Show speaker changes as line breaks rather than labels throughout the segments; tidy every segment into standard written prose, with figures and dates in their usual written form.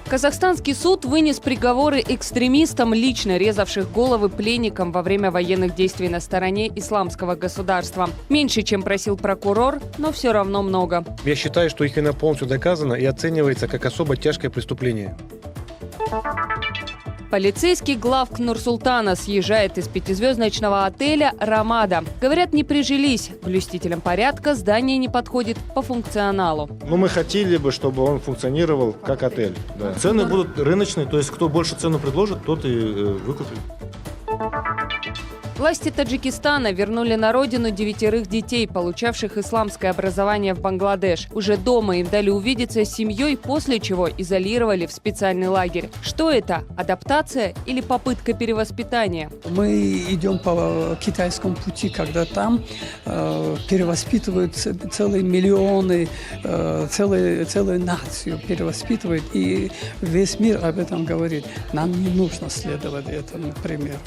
Казахстанский суд вынес приговоры экстремистам, лично резавших головы пленникам во время военных действий на стороне исламского государства. Меньше, чем просил прокурор, но все равно много.
Я считаю, что их вина полностью доказана и оценивается как особо тяжкое преступление.
Полицейский главк Нур-Султана съезжает из пятизвездочного отеля «Рамада». Говорят, не прижились. Блюстителям порядка здание не подходит по функционалу.
Но мы хотели бы, чтобы он функционировал как отель. Да. Цены будут рыночные, то есть кто больше цену предложит, тот и выкупит.
Власти Таджикистана вернули на родину 9 детей, получавших исламское образование в Бангладеш. Уже дома им дали увидеться с семьей, после чего изолировали в специальный лагерь. Что это? Адаптация или попытка перевоспитания?
Мы идем по китайскому пути, когда там перевоспитывают целые миллионы, целую нацию перевоспитывают. И весь мир об этом говорит. Нам не нужно следовать этому примеру.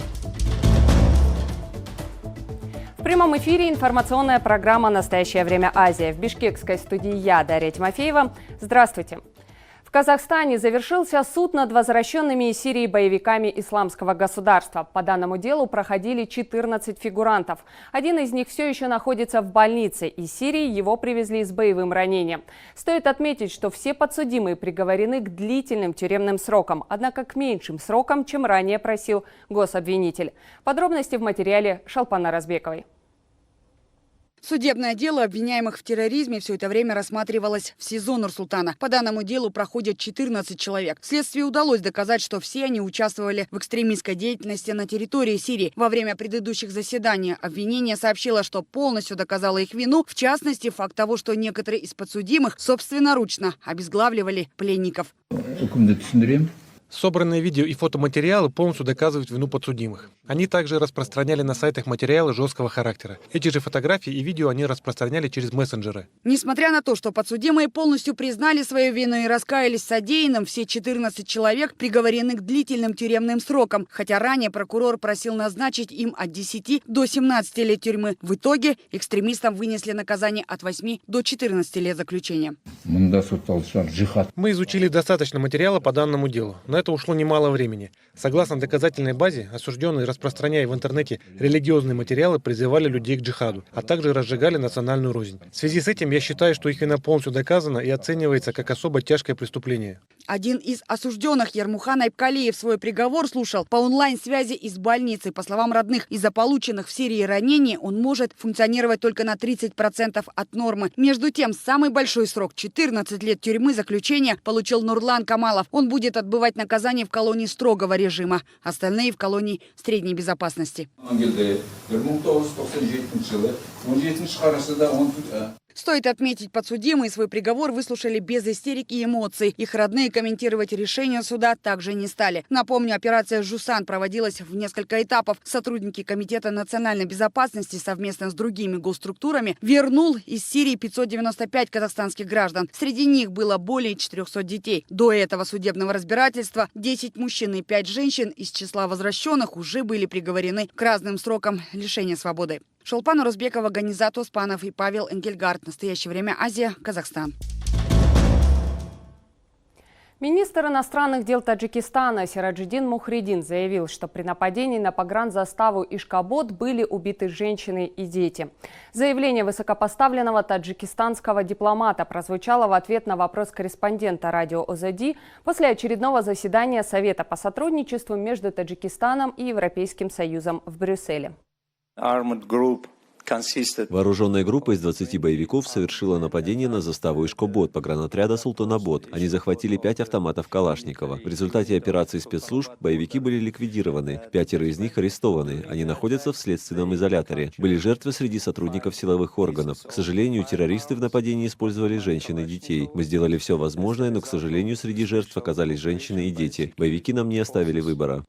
В прямом эфире информационная программа «Настоящее время Азия». В бишкекской студии я, Дарья Тимофеева. Здравствуйте. В Казахстане завершился суд над возвращенными из Сирии боевиками исламского государства. По данному делу проходили 14 фигурантов. Один из них все еще находится в больнице. Из Сирии его привезли с боевым ранением. Стоит отметить, что все подсудимые приговорены к длительным тюремным срокам, однако к меньшим срокам, чем ранее просил гособвинитель. Подробности в материале Шолпана Разбековой.
Судебное дело обвиняемых в терроризме все это время рассматривалось в СИЗО Нур-Султана. По данному делу проходят 14 человек. Следствию удалось доказать, что все они участвовали в экстремистской деятельности на территории Сирии. Во время предыдущих заседаний обвинение сообщило, что полностью доказало их вину. В частности, факт того, что некоторые из подсудимых собственноручно обезглавливали пленников.
Собранные видео и фотоматериалы полностью доказывают вину подсудимых. Они также распространяли на сайтах материалы жесткого характера. Эти же фотографии и видео они распространяли через мессенджеры.
Несмотря на то, что подсудимые полностью признали свою вину и раскаялись в содеянном, все 14 человек приговорены к длительным тюремным срокам. Хотя ранее прокурор просил назначить им от 10 до 17 лет тюрьмы. В итоге экстремистам вынесли наказание от 8 до 14 лет заключения.
Мы изучили достаточно материала по данному делу. На это ушло немало времени. Согласно доказательной базе, осужденные, распространяя в интернете религиозные материалы, призывали людей к джихаду, а также разжигали национальную рознь. В связи с этим я считаю, что их вина полностью доказана и оценивается как особо тяжкое преступление.
Один из осужденных, Ярмухан Айбкалиев, свой приговор слушал по онлайн-связи из больницы. По словам родных, из-за полученных в Сирии ранений он может функционировать только на 30% от нормы. Между тем, самый большой срок – 14 лет тюрьмы заключения получил Нурлан Камалов. Он будет отбывать наказание в колонии строгого режима, остальные в колонии средней безопасности. Стоит отметить, подсудимые свой приговор выслушали без истерик и эмоций. Их родные комментировать решение суда также не стали. Напомню, операция «Жусан» проводилась в несколько этапов. Сотрудники Комитета национальной безопасности совместно с другими госструктурами вернул из Сирии 595 казахстанских граждан. Среди них было более 400 детей. До этого судебного разбирательства 10 мужчин и 5 женщин из числа возвращенных уже были приговорены к разным срокам лишения свободы. Шолпан Разбекова, Ганизат Оспанов и Павел Энгельгард. Настоящее время Азия, Казахстан.
Министр иностранных дел Таджикистана Сираджиддин Мухридин заявил, что при нападении на погранзаставу Ишкобод были убиты женщины и дети. Заявление высокопоставленного таджикистанского дипломата прозвучало в ответ на вопрос корреспондента радио ОЗД после очередного заседания Совета по сотрудничеству между Таджикистаном и Европейским Союзом в Брюсселе.
Вооруженная группа из 20 боевиков совершила нападение на заставу Ишкобод погранотряда Султанабод. Они захватили 5 автоматов Калашникова. В результате операции спецслужб боевики были ликвидированы. 5 из них арестованы. Они находятся в следственном изоляторе. Были жертвы среди сотрудников силовых органов. К сожалению, террористы в нападении использовали женщин и детей. Мы сделали все возможное, но, к сожалению, среди жертв оказались женщины и дети. Боевики нам не оставили выбора.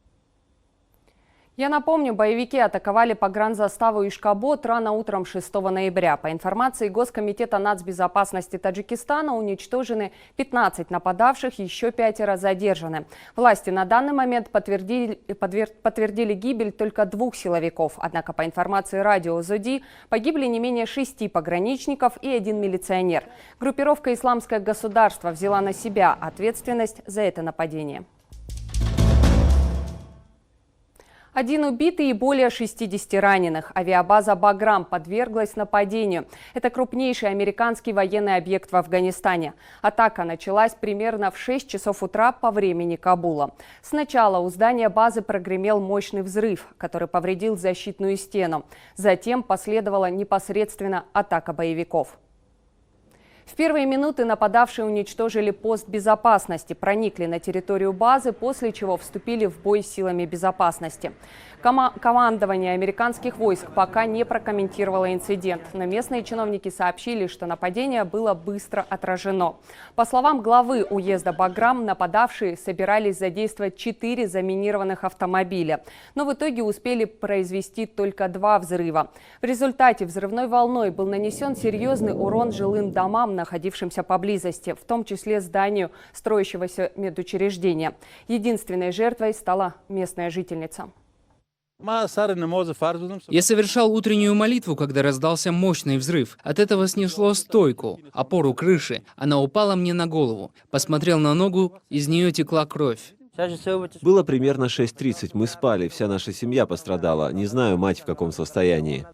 Я напомню, боевики атаковали погранзаставу Ишкобод рано утром 6 ноября. По информации Госкомитета нацбезопасности Таджикистана, уничтожены 15 нападавших, еще 5 задержаны. Власти на данный момент подтвердили гибель только 2 силовиков. Однако, по информации радио «Зоди», погибли не менее 6 пограничников и 1 милиционер. Группировка «Исламское государство» взяла на себя ответственность за это нападение. 1 убитый и более 60 раненых. Авиабаза «Баграм» подверглась нападению. Это крупнейший американский военный объект в Афганистане. Атака началась примерно в 6 часов утра по времени Кабула. Сначала у здания базы прогремел мощный взрыв, который повредил защитную стену. Затем последовала непосредственно атака боевиков. В первые минуты нападавшие уничтожили пост безопасности, проникли на территорию базы, после чего вступили в бой с силами безопасности. Командование американских войск пока не прокомментировало инцидент, но местные чиновники сообщили, что нападение было быстро отражено. По словам главы уезда Баграм, нападавшие собирались задействовать 4 заминированных автомобиля, но в итоге успели произвести только 2 взрыва. В результате взрывной волной был нанесен серьезный урон жилым домам, находившимся поблизости, в том числе зданию строящегося медучреждения. Единственной жертвой стала местная жительница.
Я совершал утреннюю молитву, когда раздался мощный взрыв. От этого снесло стойку, опору крыши. Она упала мне на голову. Посмотрел на ногу, из нее текла кровь.
Было примерно 6:30, мы спали, вся наша семья пострадала. Не знаю, мать в каком состоянии.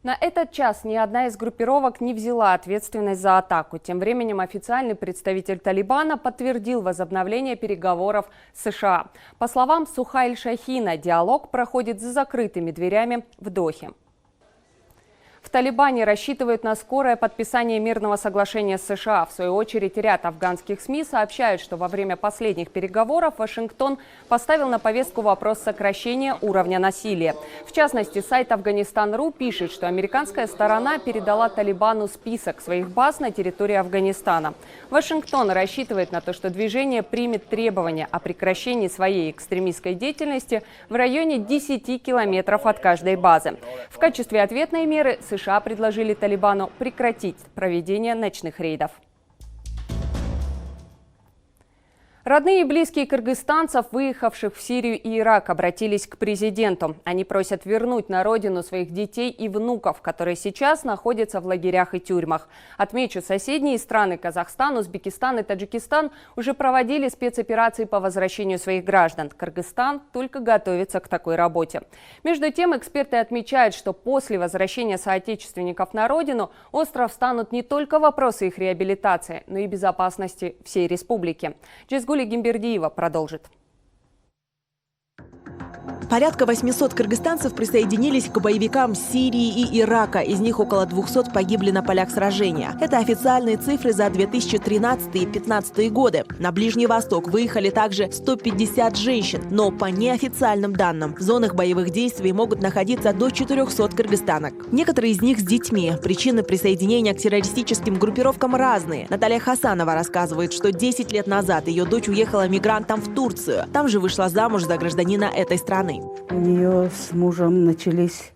На этот час ни одна из группировок не взяла ответственность за атаку. Тем временем официальный представитель Талибана подтвердил возобновление переговоров с США. По словам Сухайль Шахина, диалог проходит за закрытыми дверями в Дохе. В Талибане рассчитывают на скорое подписание мирного соглашения с США. В свою очередь, ряд афганских СМИ сообщают, что во время последних переговоров Вашингтон поставил на повестку вопрос сокращения уровня насилия. В частности, сайт Афганистан.ру пишет, что американская сторона передала Талибану список своих баз на территории Афганистана. Вашингтон рассчитывает на то, что движение примет требования о прекращении своей экстремистской деятельности в районе 10 километров от каждой базы. В качестве ответной меры США предложили Талибану прекратить проведение ночных рейдов. Родные и близкие кыргызстанцев, выехавших в Сирию и Ирак, обратились к президенту. Они просят вернуть на родину своих детей и внуков, которые сейчас находятся в лагерях и тюрьмах. Отмечу, соседние страны Казахстан, Узбекистан и Таджикистан уже проводили спецоперации по возвращению своих граждан. Кыргызстан только готовится к такой работе. Между тем, эксперты отмечают, что после возвращения соотечественников на родину остро встанут не только вопросы их реабилитации, но и безопасности всей республики. Джизгули Гимбердиева продолжит.
Порядка 800 кыргызстанцев присоединились к боевикам Сирии и Ирака. Из них около 200 погибли на полях сражения. Это официальные цифры за 2013 и 2015 годы. На Ближний Восток выехали также 150 женщин. Но по неофициальным данным, в зонах боевых действий могут находиться до 400 кыргызстанок. Некоторые из них с детьми. Причины присоединения к террористическим группировкам разные. Наталья Хасанова рассказывает, что 10 лет назад ее дочь уехала мигрантом в Турцию. Там же вышла замуж за гражданина этой страны.
У нее с мужем начались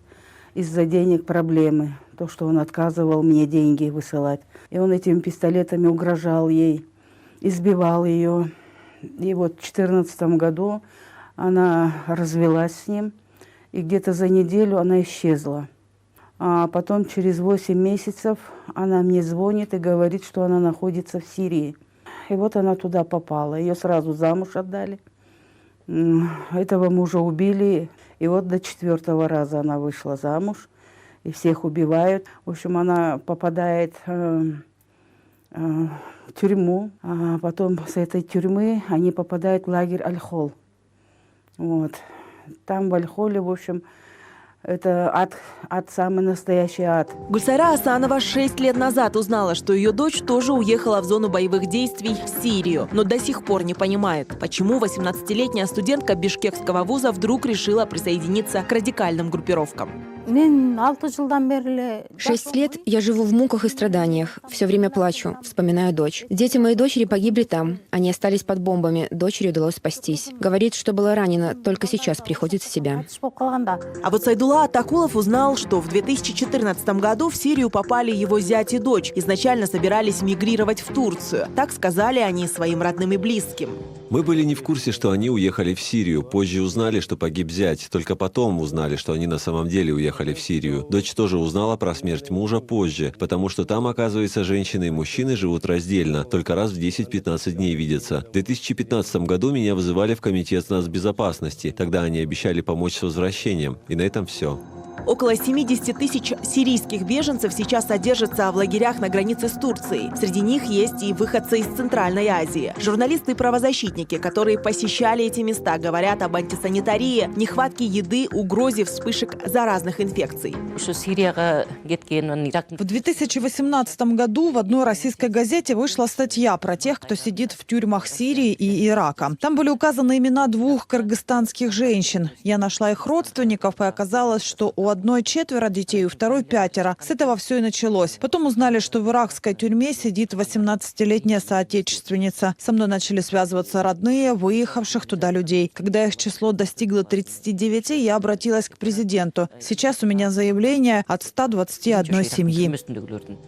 из-за денег проблемы. То, что он отказывал мне деньги высылать. И он этими пистолетами угрожал ей, избивал ее. И вот в 2014 году она развелась с ним. И где-то за неделю она исчезла. А потом через 8 месяцев она мне звонит и говорит, что она находится в Сирии. И вот она туда попала. Ее сразу замуж отдали. Этого мужа убили, и вот до 4-го раза она вышла замуж, и всех убивают. В общем, она попадает в тюрьму, а потом с этой тюрьмы они попадают в лагерь Аль-Хол. Вот. Там в Аль-Холе, в общем, это ад, самый настоящий ад.
Гульсайра Асанова 6 лет назад узнала, что ее дочь тоже уехала в зону боевых действий в Сирию. Но до сих пор не понимает, почему 18-летняя студентка бишкекского вуза вдруг решила присоединиться к радикальным группировкам.
6 лет я живу в муках и страданиях. Все время плачу, вспоминаю дочь. Дети моей дочери погибли там. Они остались под бомбами. Дочери удалось спастись. Говорит, что была ранена, только сейчас приходит в себя.
А вот Сайдулла Атакулов узнал, что в 2014 году в Сирию попали его зять и дочь. Изначально собирались мигрировать в Турцию. Так сказали они своим родным и близким.
Мы были не в курсе, что они уехали в Сирию. Позже узнали, что погиб зять. Только потом узнали, что они на самом деле уехали в Сирию. Дочь тоже узнала про смерть мужа позже, потому что там, оказывается, женщины и мужчины живут раздельно. Только раз в 10-15 дней видятся. В 2015 году меня вызывали в комитет нацбезопасности. Тогда они обещали помочь с возвращением. И на этом все.
Около 70 тысяч сирийских беженцев сейчас содержатся в лагерях на границе с Турцией. Среди них есть и выходцы из Центральной Азии. Журналисты и правозащитники, которые посещали эти места, говорят об антисанитарии, нехватке еды, угрозе вспышек заразных инфекций.
В 2018 году в одной российской газете вышла статья про тех, кто сидит в тюрьмах Сирии и Ирака. Там были указаны имена 2 кыргызстанских женщин. Я нашла их родственников, и оказалось, что у одной 4 детей, у второй 5. С этого все и началось. Потом узнали, что в иракской тюрьме сидит 18-летняя соотечественница. Со мной начали связываться родные, выехавших туда людей. Когда их число достигло 39, я обратилась к президенту. Сейчас у меня заявление от 121 семьи.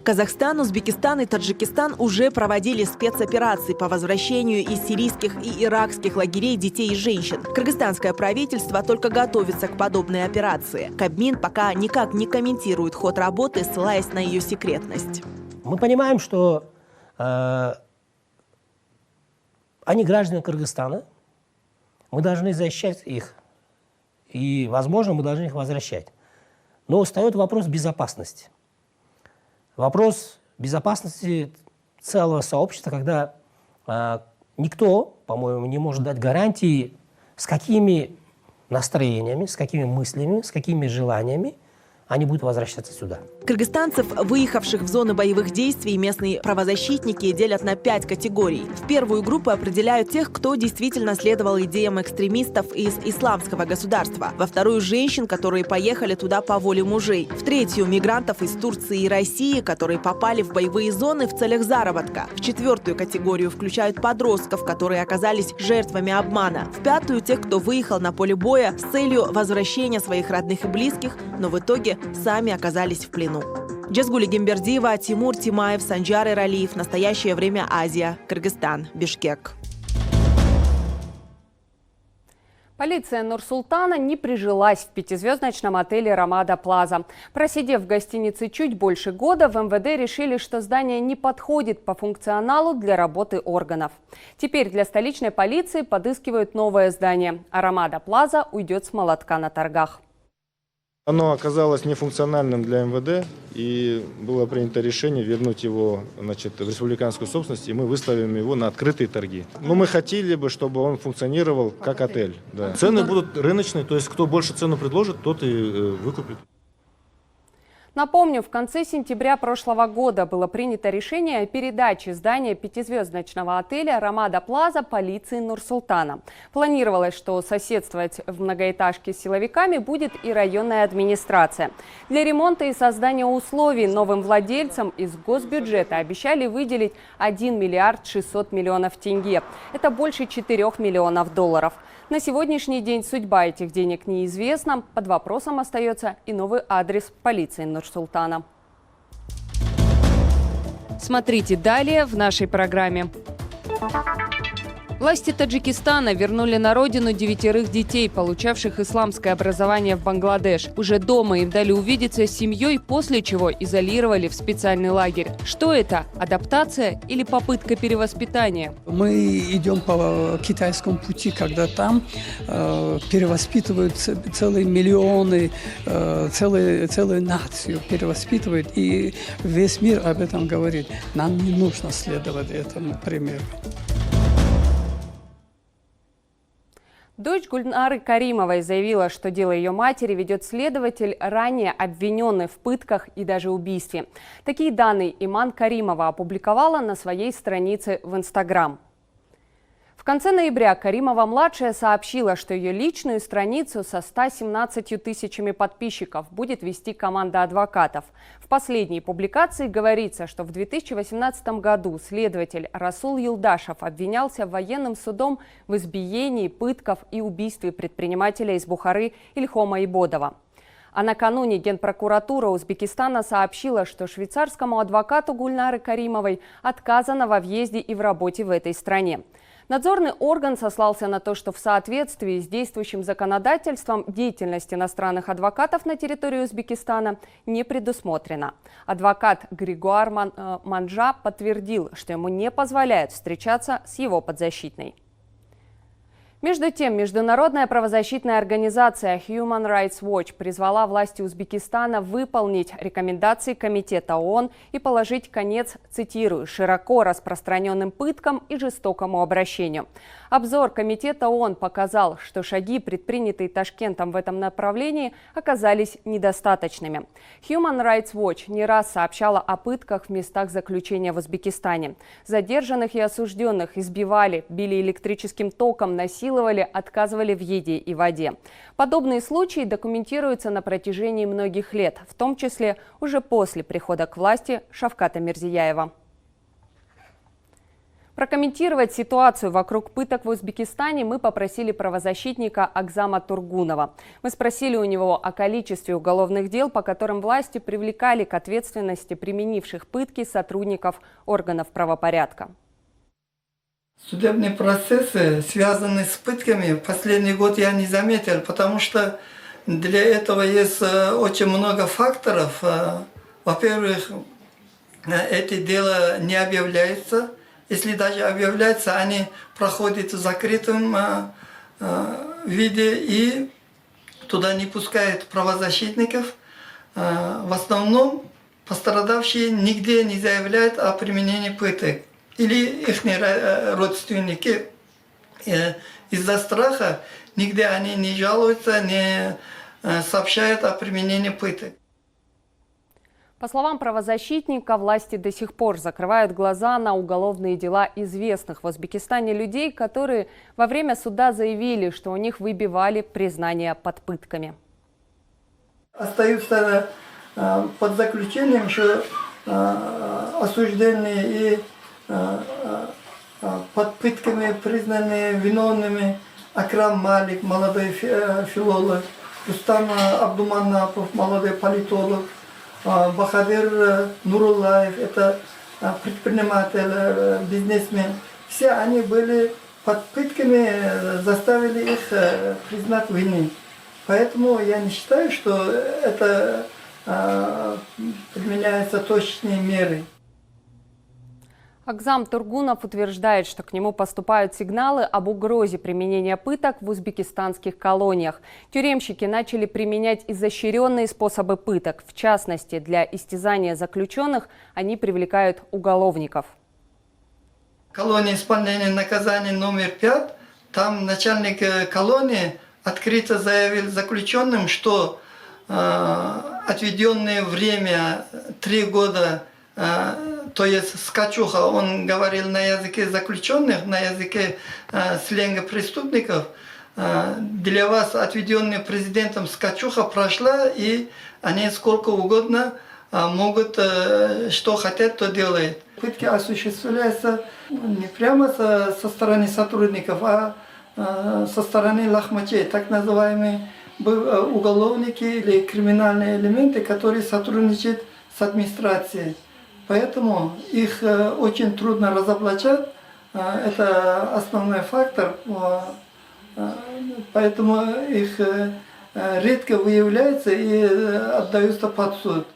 Казахстан, Узбекистан и Таджикистан уже проводили спецоперации по возвращению из сирийских и иракских лагерей детей и женщин. Кыргызстанское правительство только готовится к подобной операции. Кабмин пока никак не комментирует ход работы, ссылаясь на ее секретность.
Мы понимаем, что они граждане Кыргызстана, мы должны защищать их, и, возможно, мы должны их возвращать. Но встает вопрос безопасности. Вопрос безопасности целого сообщества, когда никто, по-моему, не может дать гарантии, с какими настроениями, с какими мыслями, с какими желаниями они будут возвращаться сюда.
Кыргызстанцев, выехавших в зоны боевых действий, местные правозащитники делят на 5 категорий. В первую группу определяют тех, кто действительно следовал идеям экстремистов из исламского государства. Во вторую – женщин, которые поехали туда по воле мужей. В третью – мигрантов из Турции и России, которые попали в боевые зоны в целях заработка. В четвертую категорию включают подростков, которые оказались жертвами обмана. В пятую – тех, кто выехал на поле боя с целью возвращения своих родных и близких, но в итоге сами оказались в плену. Джазгули Гембердиева, Тимур Тимаев, Санджар Иралиев. Настоящее время. Азия. Кыргызстан. Бишкек.
Полиция Нур-Султана не прижилась в 5-звездочном отеле «Рамада Плаза». Просидев в гостинице чуть больше года, в МВД решили, что здание не подходит по функционалу для работы органов. Теперь для столичной полиции подыскивают новое здание, а «Рамада Плаза» уйдет с молотка на торгах.
Оно оказалось нефункциональным для МВД, и было принято решение вернуть его, значит, в республиканскую собственность, и мы выставим его на открытые торги. Но мы хотели бы, чтобы он функционировал как отель. Да. Цены будут рыночные, то есть кто больше цену предложит, тот и выкупит.
Напомню, в конце сентября прошлого года было принято решение о передаче здания 5-звездочного отеля «Рамада Плаза» полиции Нур-Султана. Планировалось, что соседствовать в многоэтажке с силовиками будет и районная администрация. Для ремонта и создания условий новым владельцам из госбюджета обещали выделить 1 миллиард 600 миллионов тенге. Это больше 4 миллионов долларов. На сегодняшний день судьба этих денег неизвестна. Под вопросом остается и новый адрес полиции Нур-Султана. Смотрите далее в нашей программе. Власти Таджикистана вернули на родину 9 детей, получавших исламское образование в Бангладеш. Уже дома им дали увидеться с семьей, после чего изолировали в специальный лагерь. Что это? Адаптация или попытка перевоспитания?
Мы идем по китайскому пути, когда там перевоспитывают целые миллионы, целую нацию перевоспитывают. И весь мир об этом говорит. Нам не нужно следовать этому примеру.
Дочь Гульнары Каримовой заявила, что дело ее матери ведет следователь, ранее обвиненный в пытках и даже убийстве. Такие данные Иман Каримова опубликовала на своей странице в Инстаграм. В конце ноября Каримова-младшая сообщила, что ее личную страницу со 117 тысячами подписчиков будет вести команда адвокатов. В последней публикации говорится, что в 2018 году следователь Расул Юлдашев обвинялся военным судом в избиении, пытках и убийстве предпринимателя из Бухары Ильхома Ибодова. А накануне Генпрокуратура Узбекистана сообщила, что швейцарскому адвокату Гульнары Каримовой отказано во въезде и в работе в этой стране. Надзорный орган сослался на то, что в соответствии с действующим законодательством деятельность иностранных адвокатов на территории Узбекистана не предусмотрена. Адвокат Григуар Манджа подтвердил, что ему не позволяют встречаться с его подзащитной. Между тем, международная правозащитная организация Human Rights Watch призвала власти Узбекистана выполнить рекомендации Комитета ООН и положить конец, цитирую, «широко распространенным пыткам и жестокому обращению». Обзор Комитета ООН показал, что шаги, предпринятые Ташкентом в этом направлении, оказались недостаточными. Human Rights Watch не раз сообщала о пытках в местах заключения в Узбекистане. Задержанных и осужденных избивали, били электрическим током, насиловали, отказывали в еде и воде. Подобные случаи документируются на протяжении многих лет, в том числе уже после прихода к власти Шавката Мирзияева. Прокомментировать ситуацию вокруг пыток в Узбекистане мы попросили правозащитника Акзама Тургунова. Мы спросили у него о количестве уголовных дел, по которым власти привлекали к ответственности применивших пытки сотрудников органов правопорядка.
Судебные процессы, связанные с пытками, в последний год я не заметил, потому что для этого есть очень много факторов. Во-первых, эти дела не объявляются. Если даже объявляются, они проходят в закрытом виде и туда не пускают правозащитников. В основном пострадавшие нигде не заявляют о применении пыток. Или их родственники из-за страха нигде они не жалуются, не сообщают о применении пыток.
По словам правозащитника, власти до сих пор закрывают глаза на уголовные дела известных в Узбекистане людей, которые во время суда заявили, что у них выбивали признание под пытками.
Остаются под заключением еще осужденные и под пытками признанные виновными Акрам Малик, молодой филолог, Рустам Абдуманапов, молодой политолог, Бахадир Нуруллаев, это предприниматель, бизнесмен. Все они были под пытками, заставили их признать вину. Поэтому я не считаю, что это применяются точные меры.
Акзам Тургунов утверждает, что к нему поступают сигналы об угрозе применения пыток в узбекистанских колониях. Тюремщики начали применять изощренные способы пыток. В частности, для истязания заключенных они привлекают уголовников.
Колония исполнения наказания номер 5, там начальник колонии открыто заявил заключенным, что отведенное время 3 года, то есть скачуха, он говорил на языке заключенных, на языке сленга преступников. Для вас отведенная президентом скачуха прошла, и они сколько угодно могут, что хотят, то делают. Пытки осуществляются не прямо со стороны сотрудников, а со стороны лахмачей, так называемые уголовники или криминальные элементы, которые сотрудничают с администрацией. Поэтому их очень трудно разоблачать, это основной фактор, поэтому их редко выявляется и отдаются под суд.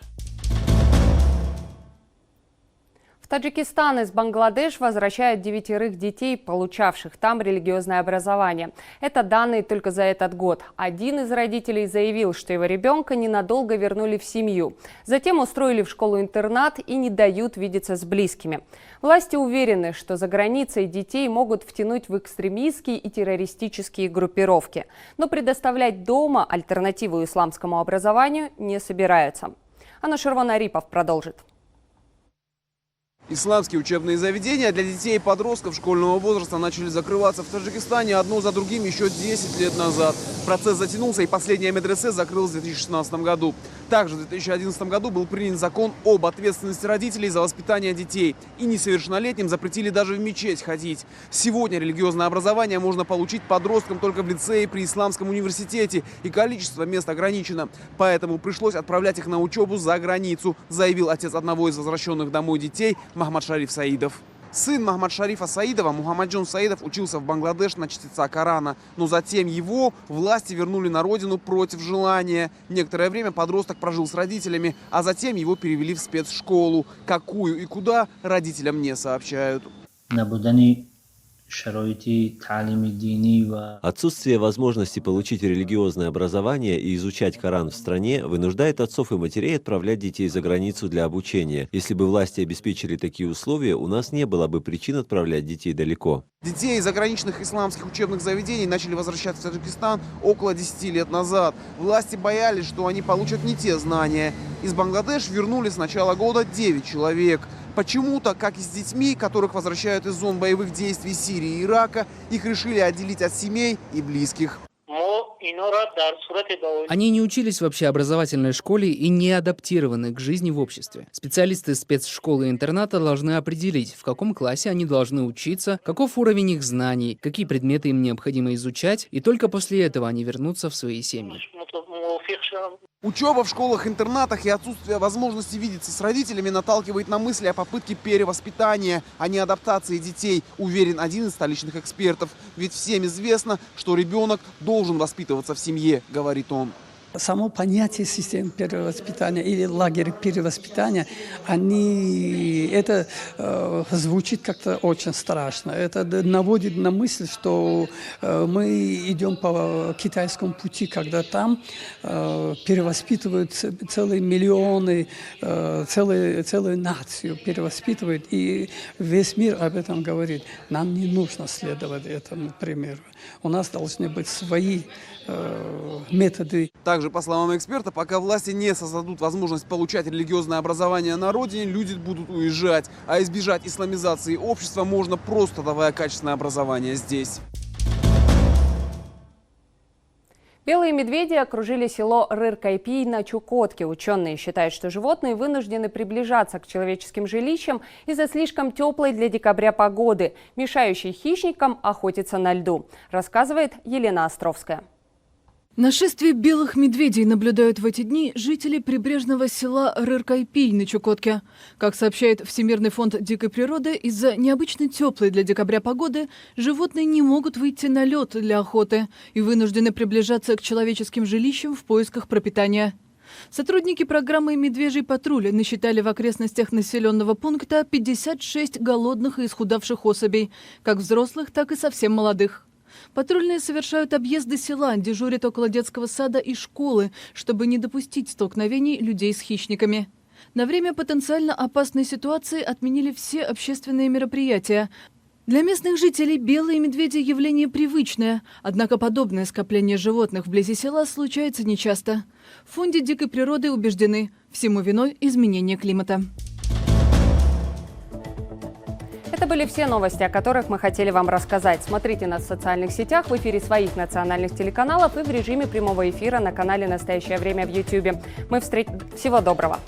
В Таджикистан из Бангладеш возвращают 9 детей, получавших там религиозное образование. Это данные только за этот год. Один из родителей заявил, что его ребенка ненадолго вернули в семью. Затем устроили в школу-интернат и не дают видеться с близкими. Власти уверены, что за границей детей могут втянуть в экстремистские и террористические группировки. Но предоставлять дома альтернативу исламскому образованию не собираются. Анна Шервон-Арипов продолжит.
Исламские учебные заведения для детей и подростков школьного возраста начали закрываться в Таджикистане одно за другим еще 10 лет назад. Процесс затянулся, и последняя медресе закрылась в 2016 году. Также в 2011 году был принят закон об ответственности родителей за воспитание детей. И несовершеннолетним запретили даже в мечеть ходить. Сегодня религиозное образование можно получить подросткам только в лицее при Исламском университете. И количество мест ограничено. Поэтому пришлось отправлять их на учебу за границу, заявил отец одного из возвращенных домой детей Махмад Шариф Саидов. Сын Махмад Шарифа Саидова, Мухаммаджон Саидов, учился в Бангладеш на чтеца Корана. Но затем его власти вернули на родину против желания. Некоторое время подросток прожил с родителями, а затем его перевели в спецшколу. Какую и куда, родителям не сообщают.
Отсутствие возможности получить религиозное образование и изучать Коран в стране вынуждает отцов и матерей отправлять детей за границу для обучения. Если бы власти обеспечили такие условия, у нас не было бы причин отправлять детей далеко.
Детей из заграничных исламских учебных заведений начали возвращать в Таджикистан около 10 лет назад. Власти боялись, что они получат не те знания. Из Бангладеш вернули с начала года 9 человек. Почему-то, как и с детьми, которых возвращают из зон боевых действий Сирии и Ирака, их решили отделить от семей и близких.
Они не учились в общеобразовательной школе и не адаптированы к жизни в обществе. Специалисты спецшколы и интерната должны определить, в каком классе они должны учиться, каков уровень их знаний, какие предметы им необходимо изучать, и только после этого они вернутся в свои семьи.
Учеба в школах-интернатах и отсутствие возможности видеться с родителями наталкивает на мысли о попытке перевоспитания, а не адаптации детей, уверен один из столичных экспертов. Ведь всем известно, что ребенок должен воспитываться в семье, говорит он.
Само понятие системы перевоспитания или лагеря перевоспитания, это звучит как-то очень страшно. Это наводит на мысль, что мы идем по китайскому пути, когда там перевоспитывают целые миллионы, целую нацию перевоспитывают, и весь мир об этом говорит. Нам не нужно следовать этому примеру. У нас должны быть свои методы.
Также, по словам эксперта, пока власти не создадут возможность получать религиозное образование на родине, люди будут уезжать. А избежать исламизации общества можно, просто давая качественное образование здесь.
Белые медведи окружили село Рыр-Кайпий на Чукотке. Ученые считают, что животные вынуждены приближаться к человеческим жилищам из-за слишком теплой для декабря погоды, мешающей хищникам охотиться на льду, рассказывает Елена Островская.
Нашествие белых медведей наблюдают в эти дни жители прибрежного села Рыр-Кайпий на Чукотке. Как сообщает Всемирный фонд дикой природы, из-за необычно теплой для декабря погоды животные не могут выйти на лед для охоты и вынуждены приближаться к человеческим жилищам в поисках пропитания. Сотрудники программы «Медвежий патруль» насчитали в окрестностях населенного пункта 56 голодных и исхудавших особей, как взрослых, так и совсем молодых. Патрульные совершают объезды села, дежурят около детского сада и школы, чтобы не допустить столкновений людей с хищниками. На время потенциально опасной ситуации отменили все общественные мероприятия. Для местных жителей белые медведи – явление привычное, однако подобное скопление животных вблизи села случается нечасто. В фонде дикой природы убеждены – всему виной изменение климата.
Это были все новости, о которых мы хотели вам рассказать. Смотрите нас в социальных сетях, в эфире своих национальных телеканалов и в режиме прямого эфира на канале «Настоящее время» в YouTube. Всего доброго!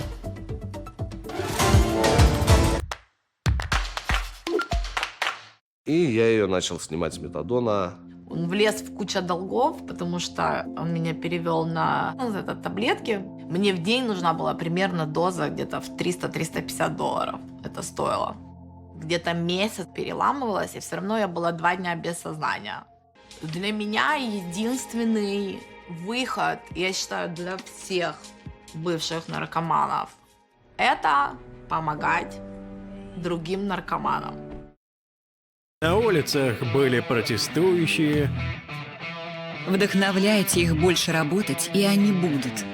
И я ее начал снимать с метадона.
Он влез в кучу долгов, потому что он меня перевел на таблетки. Мне в день нужна была примерно доза где-то в 300-350 долларов. Это стоило. Где-то месяц переламывалась, и все равно я была 2 дня без сознания. Для меня единственный выход, я считаю, для всех бывших наркоманов, это помогать другим наркоманам.
На улицах были протестующие.
Вдохновляйте их больше работать, и они будут.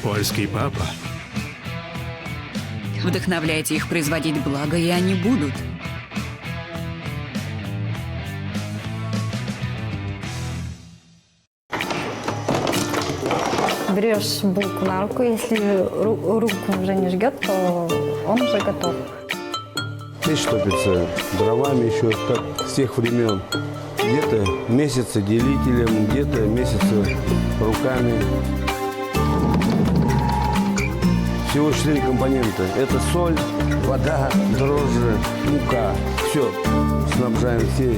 Польский папа.
Вдохновляйте их производить благо, и они будут.
Берешь булку на руку, если руку уже не жгет, то он уже готов.
Печь топится дровами еще как с тех времен. Где-то месяцы делителем, где-то месяцы руками. Всего 4 компонента. Это соль, вода, дрожжи, мука. Все, снабжаем все.